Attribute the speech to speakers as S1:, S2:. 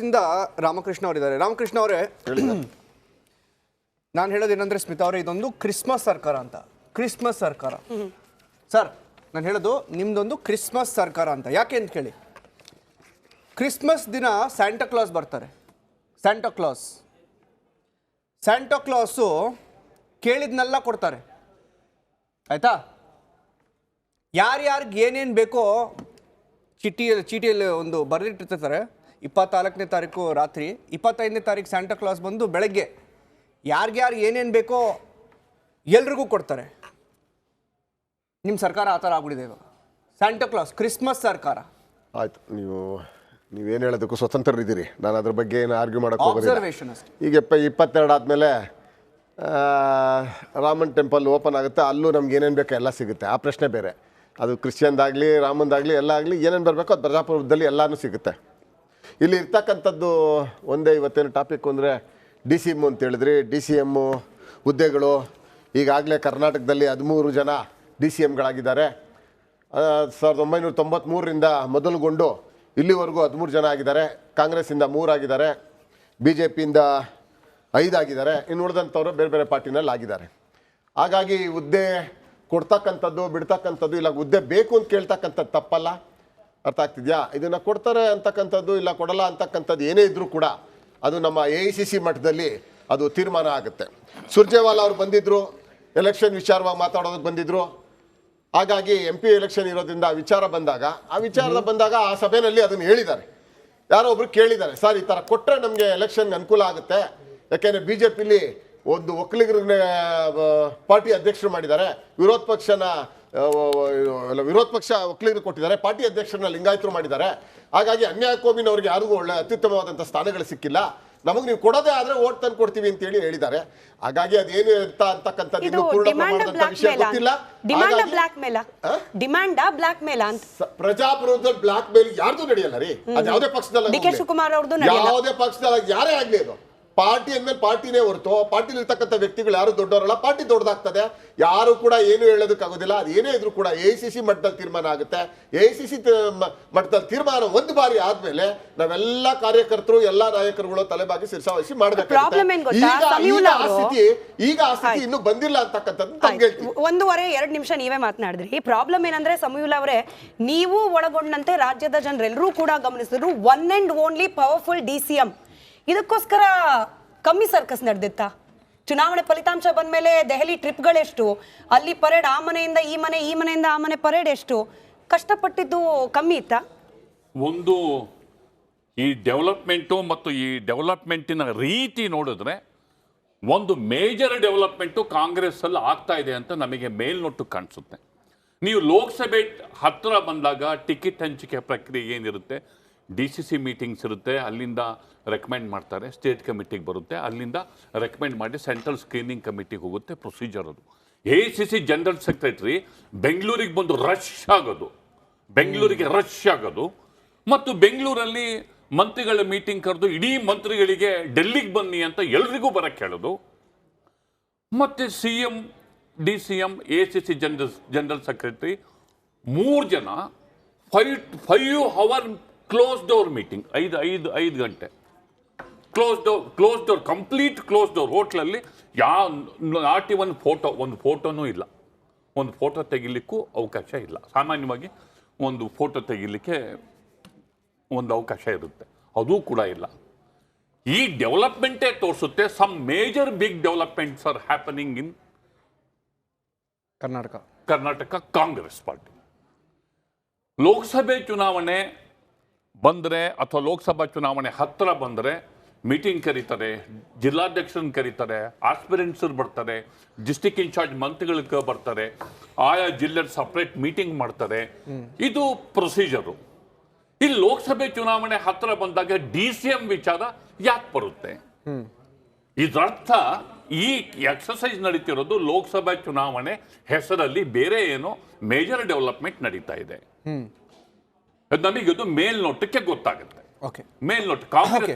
S1: ಇಂದ ರಾಮಕೃಷ್ಣ ಅವರಿದ್ದಾರೆ. ರಾಮಕೃಷ್ಣ ಅವರೇ, ನಾನು ಹೇಳೋದೇನಂದ್ರೆ ಸ್ಮಿತಾ ಅವರೇ, ಇದೊಂದು ಕ್ರಿಸ್ಮಸ್ ಸರ್ಕಾರ ಅಂತ. ಕ್ರಿಸ್ಮಸ್ ಸರ್ಕಾರ ಸರ್, ನಾನು ಹೇಳೋದು ನಿಮ್ದೊಂದು ಕ್ರಿಸ್ಮಸ್ ಸರ್ಕಾರ ಅಂತ. ಯಾಕೆ ಅಂತ ಕೇಳಿ, ಕ್ರಿಸ್ಮಸ್ ದಿನ ಸ್ಯಾಂಟಾ ಕ್ಲಾಸ್ ಬರ್ತಾರೆ. ಸ್ಯಾಂಟಾ ಕ್ಲಾಸು ಕೇಳಿದ್ನೆಲ್ಲ ಕೊಡ್ತಾರೆ, ಆಯ್ತಾ? ಯಾರ್ಯಾರಿಗೆ ಏನೇನು ಬೇಕೋ ಚೀಟಿಯಲ್ಲಿ ಒಂದು ಬರೆದಿಟ್ಟಿರ್ತಾರೆ. 24ನೇ ತಾರೀಕು ರಾತ್ರಿ, 25ನೇ ತಾರೀಕು ಸ್ಯಾಂಟಾ ಕ್ಲಾಸ್ ಬಂದು ಬೆಳಗ್ಗೆ ಯಾರ್ಯಾರು ಏನೇನು ಬೇಕೋ ಎಲ್ರಿಗೂ ಕೊಡ್ತಾರೆ. ನಿಮ್ಮ ಸರ್ಕಾರ ಆ ಥರ ಆಗ್ಬಿಟ್ಟಿದೆ ಇವಾಗ. ಸ್ಯಾಂಟಾ ಕ್ಲಾಸ್ ಕ್ರಿಸ್ಮಸ್ ಸರ್ಕಾರ.
S2: ಆಯ್ತು, ನೀವೇನು ಹೇಳೋದಕ್ಕೂ ಸ್ವತಂತ್ರರಿದ್ದೀರಿ. ನಾನು ಅದ್ರ ಬಗ್ಗೆ ಏನು ಆರ್ಗ್ಯೂ ಮಾಡೋಕ್ಕೆ
S1: ಅಬ್ಸರ್ವೇಷನ್ ಅಷ್ಟೇ.
S2: ಈಗ 22 ಆದಮೇಲೆ ರಾಮನ್ ಟೆಂಪಲ್ ಓಪನ್ ಆಗುತ್ತೆ, ಅಲ್ಲೂ ನಮ್ಗೆ ಏನೇನು ಬೇಕೋ ಎಲ್ಲ ಸಿಗುತ್ತೆ. ಆ ಪ್ರಶ್ನೆ ಬೇರೆ. ಅದು ಕ್ರಿಶ್ಚಿಯನ್ದಾಗಲಿ ರಾಮಂದಾಗಲಿ ಎಲ್ಲ ಆಗಲಿ ಏನೇನು ಬರಬೇಕೋ ಅದು ಪ್ರಜಾಪ್ರಭುತ್ವದಲ್ಲಿ ಎಲ್ಲನೂ ಸಿಗುತ್ತೆ. ಇಲ್ಲಿ ಇರ್ತಕ್ಕಂಥದ್ದು ಒಂದೇ ಇವತ್ತೇನು ಟಾಪಿಕ್ ಅಂದರೆ DCM ಅಂತ ಹೇಳಿದ್ರಿ. DCM ಹುದ್ದೆಗಳು ಈಗಾಗಲೇ ಕರ್ನಾಟಕದಲ್ಲಿ 13 ಜನ DCMಗಳಾಗಿದ್ದಾರೆ. 1993ರಿಂದ ಮೊದಲುಗೊಂಡು ಇಲ್ಲಿವರೆಗೂ 13 ಜನ ಆಗಿದ್ದಾರೆ. ಕಾಂಗ್ರೆಸ್ಸಿಂದ 3 ಆಗಿದ್ದಾರೆ, BJPಯಿಂದ 5 ಆಗಿದ್ದಾರೆ, ಇನ್ನು ಉಳಿದಂಥವ್ರು ಬೇರೆ ಬೇರೆ ಪಾರ್ಟಿನಲ್ಲಿ ಆಗಿದ್ದಾರೆ. ಹಾಗಾಗಿ ಹುದ್ದೆ ಕೊಡ್ತಕ್ಕಂಥದ್ದು ಬಿಡ್ತಕ್ಕಂಥದ್ದು, ಇಲ್ಲ ಹುದ್ದೆ ಬೇಕು ಅಂತ ಕೇಳ್ತಕ್ಕಂಥದ್ದು ತಪ್ಪಲ್ಲ. ಅರ್ಥ ಆಗ್ತಿದ್ಯಾ? ಇದನ್ನು ಕೊಡ್ತಾರೆ ಅಂತಕ್ಕಂಥದ್ದು ಇಲ್ಲ ಕೊಡಲ್ಲ ಅಂತಕ್ಕಂಥದ್ದು ಏನೇ ಇದ್ದರೂ ಕೂಡ ಅದು ನಮ್ಮ AICC ಮಟ್ಟದಲ್ಲಿ ಅದು ತೀರ್ಮಾನ ಆಗುತ್ತೆ. ಸುರ್ಜೇವಾಲಾ ಅವರು ಬಂದಿದ್ದರು, ಎಲೆಕ್ಷನ್ ವಿಚಾರವಾಗಿ ಮಾತಾಡೋದಕ್ಕೆ ಬಂದಿದ್ದರು. ಹಾಗಾಗಿ MP ಎಲೆಕ್ಷನ್ ಇರೋದ್ರಿಂದ ಆ ವಿಚಾರ ಬಂದಾಗ ಆ ಸಭೆಯಲ್ಲಿ ಅದನ್ನು ಹೇಳಿದ್ದಾರೆ. ಯಾರೋ ಒಬ್ರು ಕೇಳಿದ್ದಾರೆ, ಸರ್ ಈ ಥರ ಕೊಟ್ಟರೆ ನಮಗೆ ಎಲೆಕ್ಷನ್ಗೆ ಅನುಕೂಲ ಆಗುತ್ತೆ, ಯಾಕೆಂದರೆ BJPಲಿ ಒಂದು ಒಕ್ಕಲಿಗರನ್ನ ಪಾರ್ಟಿ ಅಧ್ಯಕ್ಷರು ಮಾಡಿದ್ದಾರೆ, ವಿರೋಧ ಪಕ್ಷ ಒಕ್ಕಲಿಗರು ಕೊಟ್ಟಿದ್ದಾರೆ, ಪಾರ್ಟಿ ಅಧ್ಯಕ್ಷರನ್ನ ಲಿಂಗಾಯತರು ಮಾಡಿದ್ದಾರೆ. ಹಾಗಾಗಿ ಅನ್ಯಾಯ ಕೋಮಿನವ್ರಿಗೆ ಯಾರಿಗೂ ಒಳ್ಳೆ ಅತ್ಯುತ್ತಮವಾದಂಥ ಸ್ಥಾನಗಳು ಸಿಕ್ಕಿಲ್ಲ, ನಮಗೆ ನೀವು ಕೊಡೋದೇ ಆದರೆ ಓಟ್ ತಂದು ಕೊಡ್ತೀವಿ ಅಂತೇಳಿ ಹೇಳಿದ್ದಾರೆ. ಹಾಗಾಗಿ ಅದೇನು ಇರ್ತಾ ಅಂತಕ್ಕಂಥದ್ದು ಇನ್ನೂ ಪೂರ್ಣ ಪ್ರಮಾಣದ ವಿಷಯ ಗೊತ್ತಿಲ್ಲ. ಪ್ರಜಾಪ್ರಭುತ್ವ ಬ್ಲಾಕ್ ಮೇಲ್ ಯಾರ್ದು ನಡೆಯಲ್ಲ ರೀ. ಅದು ಯಾವುದೇ ಪಕ್ಷದಲ್ಲಿ ಯಾರೇ ಆಗ್ಲಿ, ಅದು ಪಾರ್ಟಿ ಅಂದ್ಮೇಲೆ ಪಾರ್ಟಿನೇ ಹೊರತು ಪಾರ್ಟಿಲಿ ಇರ್ತಕ್ಕಂಥ ವ್ಯಕ್ತಿಗಳು ಯಾರು ದೊಡ್ಡವರಲ್ಲ. ಪಾರ್ಟಿ ದೊಡ್ಡದಾಗ್ತದೆ, ಯಾರು ಕೂಡ ಏನು ಹೇಳೋದಕ್ಕಾಗೋದಿಲ್ಲ. ಅದು ಏನೇ ಇದ್ರೂ ಕೂಡ AICC ಮಟ್ಟದಲ್ಲಿ ತೀರ್ಮಾನ ಆಗುತ್ತೆ. AICC ಮಟ್ಟದಲ್ಲಿ ತೀರ್ಮಾನ ಒಂದು ಬಾರಿ ಆದ್ಮೇಲೆ ನಾವೆಲ್ಲ ಕಾರ್ಯಕರ್ತರು ಎಲ್ಲ ನಾಯಕರುಗಳು ತಲೆಬಾಗಿ ಶಿರಸಾವಹಿಸಿ ಮಾಡಬೇಕು. ಈಗ ಆ ಸ್ಥಿತಿ ಇನ್ನೂ ಬಂದಿಲ್ಲ ಅಂತಕ್ಕಂಥದ್ದು
S3: 1.5-2 ನಿಮಿಷ ನೀವೇ ಮಾತನಾಡಿದ್ರಿ. ಪ್ರಾಬ್ಲಮ್ ಏನಂದ್ರೆ ಸಮಯುಲ್ ಅವರೇ, ನೀವು ಒಳಗೊಂಡಂತೆ ರಾಜ್ಯದ ಜನರೆಲ್ಲರೂ ಕೂಡ ಗಮನಿಸಿದ್ರು one and only powerful DCM. ಇದಕ್ಕೋಸ್ಕರ ಕಮ್ಮಿ ಸರ್ಕಸ್ ನಡೆದಿತ್ತಾ? ಚುನಾವಣೆ ಫಲಿತಾಂಶ ಬಂದ ಮೇಲೆ ದೆಹಲಿ ಟ್ರಿಪ್ಗಳೆಷ್ಟು, ಅಲ್ಲಿ ಪರೇಡ್ ಆ ಮನೆಯಿಂದ ಈ ಮನೆ, ಈ ಮನೆಯಿಂದ ಆ ಮನೆ ಪರೇಡ್ ಎಷ್ಟು, ಕಷ್ಟಪಟ್ಟಿದ್ದು ಕಮ್ಮಿ ಇತ್ತಾ?
S4: ಒಂದು ಈ ಡೆವಲಪ್ಮೆಂಟು ಮತ್ತು ಈ ಡೆವಲಪ್ಮೆಂಟಿನ ರೀತಿ ನೋಡಿದ್ರೆ ಒಂದು ಮೇಜರ್ ಡೆವಲಪ್ಮೆಂಟು ಕಾಂಗ್ರೆಸ್ಸಲ್ಲಿ ಆಗ್ತಾ ಇದೆ ಅಂತ ನಮಗೆ ಮೇಲ್ನೋಟು ಕಾಣಿಸುತ್ತೆ. ನೀವು ಲೋಕಸಭೆ ಹತ್ತಿರ ಬಂದಾಗ ಟಿಕೆಟ್ ಹಂಚಿಕೆ ಪ್ರಕ್ರಿಯೆ ಏನಿರುತ್ತೆ, DCC ಮೀಟಿಂಗ್ಸ್ ಇರುತ್ತೆ, ಅಲ್ಲಿಂದ ರೆಕಮೆಂಡ್ ಮಾಡ್ತಾರೆ, ಸ್ಟೇಟ್ ಕಮಿಟಿಗೆ ಬರುತ್ತೆ, ಅಲ್ಲಿಂದ ರೆಕಮೆಂಡ್ ಮಾಡಿ ಸೆಂಟ್ರಲ್ ಸ್ಕ್ರೀನಿಂಗ್ ಕಮಿಟಿಗೆ ಹೋಗುತ್ತೆ. ಪ್ರೊಸೀಜರ್ ಅದು. AICC ಜನರಲ್ ಸೆಕ್ರೆಟರಿ ಬೆಂಗಳೂರಿಗೆ ಬಂದು ರಶ್ ಆಗೋದು ಮತ್ತು ಬೆಂಗಳೂರಲ್ಲಿ ಮಂತ್ರಿಗಳ ಮೀಟಿಂಗ್ ಕರೆದು ಇಡೀ ಮಂತ್ರಿಗಳಿಗೆ ಡೆಲ್ಲಿಗೆ ಬನ್ನಿ ಅಂತ ಎಲ್ರಿಗೂ ಬರಕ್ಕೆ ಹೇಳೋದು. ಮತ್ತು CM, DCM, AICC general secretary 3 ಜನ 5 ಅವರ್ ಕ್ಲೋಸ್ ಡೋರ್ ಮೀಟಿಂಗ್, 5 ಗಂಟೆ close door complete close door. ಹೋಟ್ಲಲ್ಲಿ ನಾಟಿ ಒಂದು ಫೋಟೋನೂ ಇಲ್ಲ, ಒಂದು ಫೋಟೋ ತೆಗಿಲಿಕ್ಕೂ ಅವಕಾಶ ಇಲ್ಲ. ಸಾಮಾನ್ಯವಾಗಿ ಒಂದು ಫೋಟೋ ತೆಗಿಲಿಕ್ಕೆ ಒಂದು ಅವಕಾಶ ಇರುತ್ತೆ, ಅದೂ ಕೂಡ ಇಲ್ಲ. ಈ ಡೆವಲಪ್ಮೆಂಟೇ ತೋರಿಸುತ್ತೆ some major big developments are happening in Karnataka Congress party. ಲೋಕಸಭೆ ಚುನಾವಣೆ ಬಂದರೆ ಅಥವಾ ಲೋಕಸಭಾ ಚುನಾವಣೆ ಹತ್ತಿರ ಬಂದರೆ ಮೀಟಿಂಗ್ ಕರೀತಾರೆ, ಜಿಲ್ಲಾಧ್ಯಕ್ಷರನ್ನ ಕರೀತಾರೆ, ಆಸ್ಪಿರೆಂಟ್ಸರು ಬರ್ತಾರೆ, ಡಿಸ್ಟಿಕ್ ಇನ್ಚಾರ್ಜ್ ಮಂತ್ರಿಗಳಿಗೆ ಬರ್ತಾರೆ, ಆಯಾ ಜಿಲ್ಲೆ ಸಪ್ರೇಟ್ ಮೀಟಿಂಗ್ ಮಾಡ್ತಾರೆ. ಇದು ಪ್ರೊಸೀಜರು. ಇಲ್ಲಿ ಲೋಕಸಭೆ ಚುನಾವಣೆ ಹತ್ತಿರ ಬಂದಾಗ DCM ವಿಚಾರ ಯಾಕೆ ಬರುತ್ತೆ? ಇದರರ್ಥ ಈ ಎಕ್ಸಸೈಸ್ ನಡೀತಿರೋದು ಲೋಕಸಭಾ ಚುನಾವಣೆ ಹೆಸರಲ್ಲಿ ಬೇರೆ ಏನೋ ಮೇಜರ್ ಡೆವಲಪ್ಮೆಂಟ್ ನಡೀತಾ ಇದೆ. ನಮಗಿದು ಮೇಲ್ನೋಟಕ್ಕೆ ಗೊತ್ತಾಗುತ್ತೆ. ಮೇಲ್ನೋಟ ಕಾಂಗ್ರೆಸ್